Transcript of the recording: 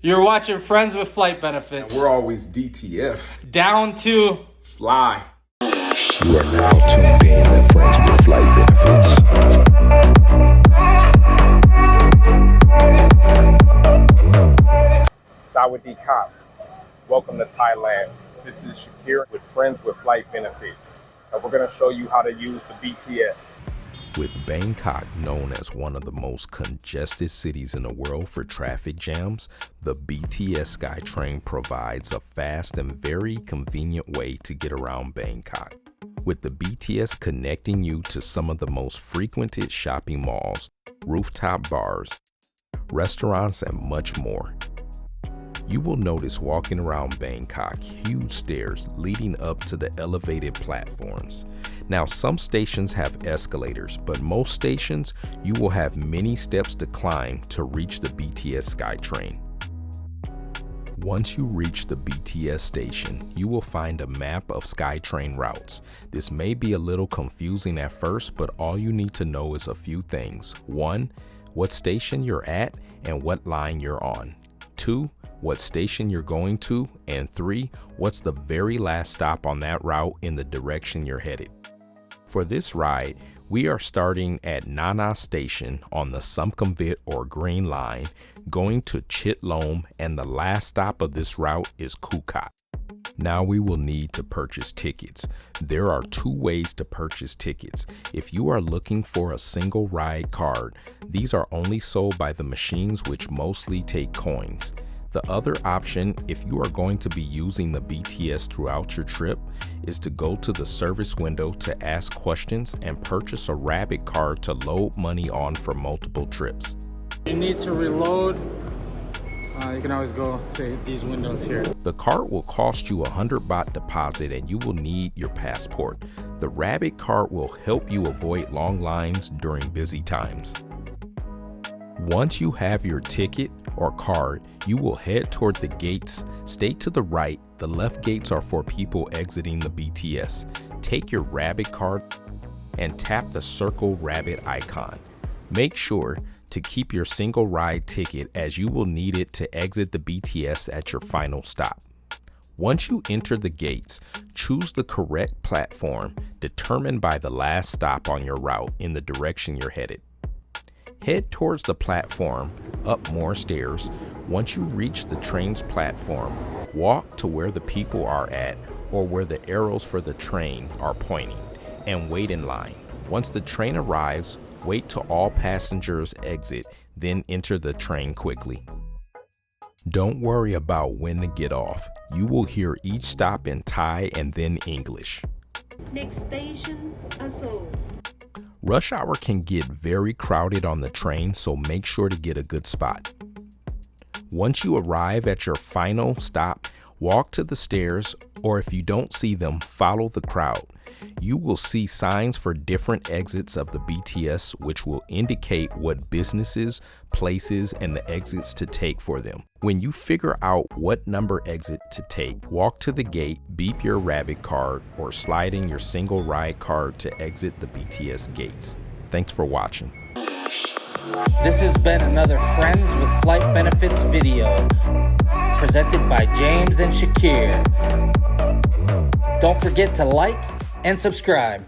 You're watching Friends with Flight Benefits. And we're always DTF. Down to Fly. You are now tuned in to Friends with Flight Benefits. Sawadee Kap. Welcome to Thailand. This is Shakir with Friends with Flight Benefits. And we're going to show you how to use the BTS. With Bangkok known as one of the most congested cities in the world for traffic jams, the BTS Skytrain provides a fast and very convenient way to get around Bangkok. With the BTS connecting you to some of the most frequented shopping malls, rooftop bars, restaurants, and much more. You will notice walking around Bangkok huge stairs leading up to the elevated platforms. Now, some stations have escalators, but most stations you will have many steps to climb to reach the BTS Skytrain. Once you reach the BTS station, you will find a map of Skytrain routes. This may be a little confusing at first, but all you need to know is a few things. 1. What station you're at and what line you're on. 2. What station you're going to, and 3, what's the very last stop on that route in the direction you're headed. For this ride, we are starting at Nana Station on the Sukhumvit or Green Line, going to Chitlom, and the last stop of this route is Phuket. Now we will need to purchase tickets. There are 2 ways to purchase tickets. If you are looking for a single ride card, these are only sold by the machines which mostly take coins. The other option, if you are going to be using the BTS throughout your trip, is to go to the service window to ask questions and purchase a rabbit card to load money on for multiple trips. you need to reload. You can always go to these windows here. The card will cost you 100 baht deposit and you will need your passport. The rabbit card will help you avoid long lines during busy times. Once you have your ticket or card, you will head toward the gates. Stay to the right. The left gates are for people exiting the BTS. Take your rabbit card and tap the circle rabbit icon. Make sure to keep your single ride ticket as you will need it to exit the BTS at your final stop. Once you enter the gates, choose the correct platform determined by the last stop on your route in the direction you're headed. Head towards the platform, up more stairs. Once you reach the train's platform, walk to where the people are at or where the arrows for the train are pointing and wait in line. Once the train arrives, wait till all passengers exit, then enter the train quickly. Don't worry about when to get off. You will hear each stop in Thai and then English. Next station, Aso. Rush hour can get very crowded on the train, so make sure to get a good spot. Once you arrive at your final stop, walk to the stairs, or if you don't see them, follow the crowd. You will see signs for different exits of the BTS, which will indicate what businesses, places, and the exits to take for them. When you figure out what number exit to take, walk to the gate, beep your rabbit card, or slide in your single ride card to exit the BTS gates. Thanks for watching. This has been another Friends with Flight Benefits video, presented by James and Shakir. Don't forget to like and subscribe.